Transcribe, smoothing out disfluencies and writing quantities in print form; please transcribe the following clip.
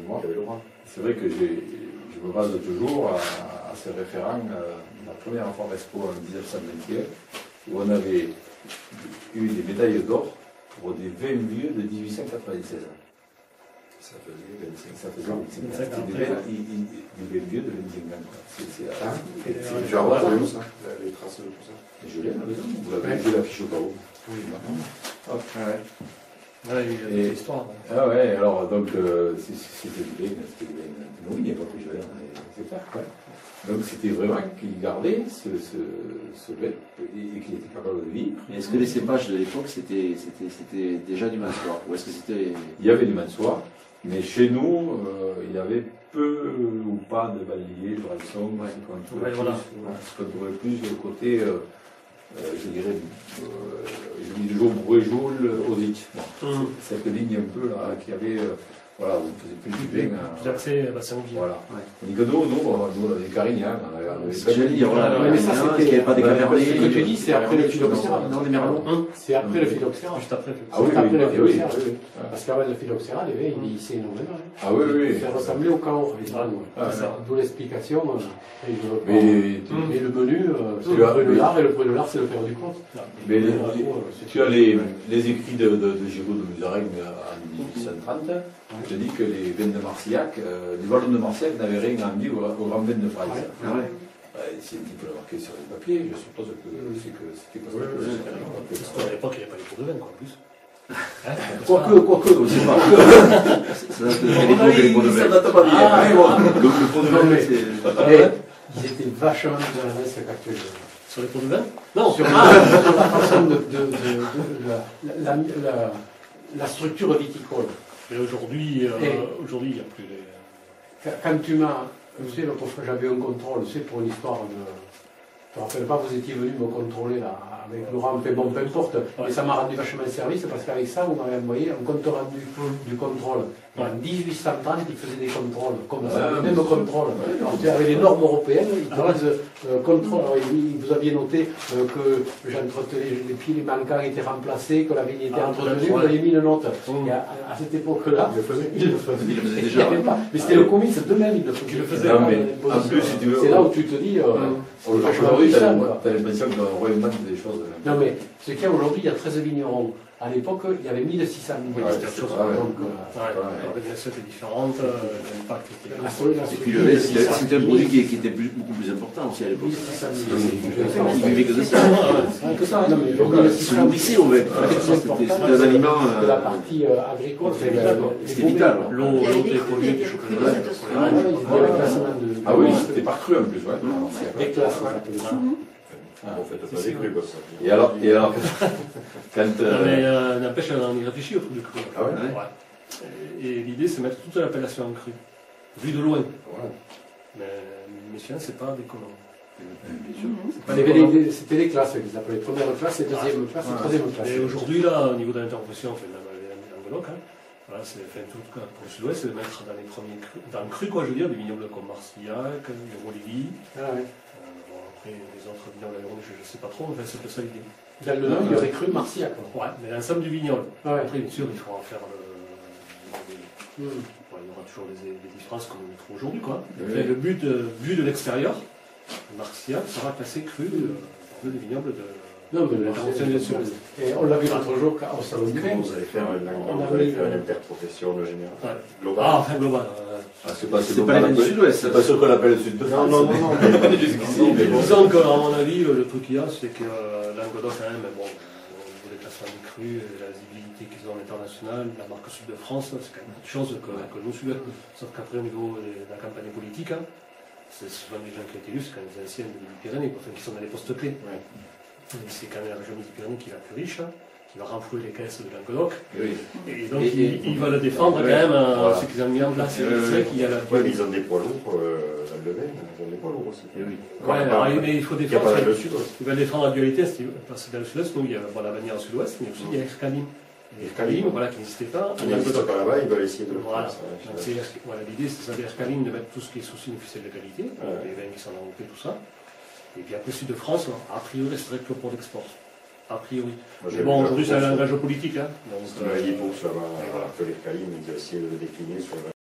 moi, c'est vrai que je me base toujours à ce référent, la première fois Expo en 1921, où on avait eu des médailles d'or pour des vins vieux de 1896. ça faisait 25 Ça faisait 25 ans. Des vins vieux de 25 ans. Tu as retrouvé ça, les traces de tout ça. Je l'ai à la maison, vous l'avez vu l'affiche au cas où. Oui, Hop. Ouais, il y a des histoires. Ah ouais, alors donc c'était du vin, oui, il n'y a pas plus jeune, c'est clair. Ouais. Donc c'était vraiment qu'il gardait ce vin et qu'il était capable de vivre. Mais est-ce que les cépages de l'époque c'était déjà du Mansoir ou est-ce que c'était... Il y avait du Mansoir, mais chez nous, il y avait peu ou pas de Vallier, de Rançon, ce qu'on trouvait plus le côté, je dirais, je dis toujours Brouet-Joule, Osic. Bon, cette ligne un peu là, qui avait, voilà, vous ne faisiez plus du vin. Plus accès à bassin de vie. Voilà. On dit que nous, on avait des Carignans, on avait C'est ce que j'allais dire, voilà. Mais ça, c'était... Il n'y avait pas des Cabernet. Ce que tu dis, c'est après le phylloxéra. Non, des Merlot. C'est après le phylloxéra. Juste après. Ah oui, après le oui. phylloxéra. Parce qu'avant le phylloxéra, les vins, ils vieillissaient énormément. Ah oui, oui. Ça ressemblait au Cahors, d'où l'explication. Et le menu, c'est le Brunelard, et le Brunelard, c'est le père du comte. Mais tu as les écrits de Giraud de Musarègne en 1830, je dis que les vins de Marcillac, les vallons de Marcillac n'avaient rien à envier au grand vin de France. C'est un petit peu marqué sur les papiers, je suppose que c'était pas ça. Parce qu'à l'époque, il n'y avait pas les cours de vin, quoi, en plus. Quoique, on ne sait pas. Ça date de quelle époque les pots de vin? Ça date pas d'hier. Le pot de vin, c'est... Ils étaient vachement plus à l'aise qu'actuellement. Sur les cours de vin? Non. Sur la façon de la structure viticole. Mais aujourd'hui, il n'y a plus les... Quand tu m'as... Tu sais, l'autre fois, j'avais un contrôle, tu sais, pour une histoire de... Je ne me rappelle pas, vous étiez venu me contrôler là, avec Laurent, mais bon, peu importe. Et ça m'a rendu vachement service parce qu'avec ça, vous m'avez envoyé un compte rendu du contrôle. Et en 1830, ils faisaient des contrôles, comme ça, le même contrôle. Alors, tu avais les normes européennes, ils te disent contrôle. Alors, vous aviez noté que j'entretenais les pieds, les manquants étaient remplacés, que la vigne était entretenue, vous aviez mis une note. Et à cette époque-là, il le faisait déjà. Mais c'était le comice d'eux-mêmes, il le faisait. En plus, si tu veux. C'est là où tu te dis. Aujourd'hui, tu as l'impression qu'on réinvente des choses. Non, mais ce qu'il y a aujourd'hui, il y a 13 vignerons. À l'époque, il y avait 1600 vignerons. L'organisation était différente, l'impact était... Et puis le vin, c'était un produit qui était beaucoup plus important aussi à l'époque. Il vivait que de ça. Se nourrissait au vin. C'était un aliment... La partie agricole, c'était vital. L'eau était polluée du chocolat. Ah oui, c'était par cru en plus, ouais. Des classes, En fait, pas des crus, quoi, ça. Et alors, quand... Mais n'empêche, on y réfléchit au truc du cru. Ah ouais? Et l'idée, c'est de mettre toute l'appellation en cru, vu de loin. Mais messieurs, c'est pas déconnant. C'était les classes qu'ils appelaient. Première classe, deuxième classe, troisième classe. Et aujourd'hui, là, au niveau de l'interruption, enfin, Languedoc, voilà, c'est fait tout cas pour le sud-ouest, c'est de mettre dans les premiers crus, dans le cru, quoi, je veux dire, des vignobles comme Marcillac, Rolivy. Après, les autres vignobles, je ne sais pas trop, mais c'est ça l'idée. Dans le Nord, il y aurait cru Marcillac. Ouais, mais l'ensemble du vignoble. Après, bien sûr, il faudra faire il y aura toujours des différences comme on le trouve aujourd'hui, quoi. Mais le but, vu de l'extérieur, Marcillac sera classé cru parmi les vignobles de... Non, mais et on l'a vu l'autre jour au salon du vin. Vous allez faire une interprofession de général. Global. Ah, enfin global. C'est pas les vins du sud-ouest. C'est pas sûr qu'on l'appelle le sud de France. Non. Mais disons qu'à mon avis, le truc qu'il y a, c'est que Languedoc, quand même, bon, au niveau des classements du cru, la visibilité qu'ils ont à l'international, la marque Sud de France, c'est quand même autre chose que nous sud. Sauf qu'après, au niveau de la campagne politique, c'est souvent les gens qui ont été élus, c'est quand même les anciens de Midi-Pyrénées, qui sont dans les postes clés. C'est quand même la région Midi-Pyrénées qui est la plus riche, qui va renflouer les caisses de Languedoc. Et donc, il va le défendre quand même, ce qu'ils ont mis en place. C'est vrai qu'il y a la... Oui, ils ont des poids lourds dans le vin, ils ont des poids lourds aussi. Mais il faut défendre. Ils veulent défendre la dualité, parce que dans le sud-est, nous, il y a la bannière au sud-ouest, mais aussi il y a Erkalim. Erkalim, voilà, qui n'existait pas. Il n'existe pas là-bas, ils veulent essayer de le faire. Voilà, l'idée, c'est ça, Erkalim, de mettre tout ce qui est sous signe officiel de qualité, les vins qui sont enveloppés, tout ça. Et puis après, sud de France, a priori, ce serait que pour l'export. A priori. Mais bon, aujourd'hui, c'est un langage politique. C'est un hippo, ça va, que les Calim, ils ont essayé de le décliner sur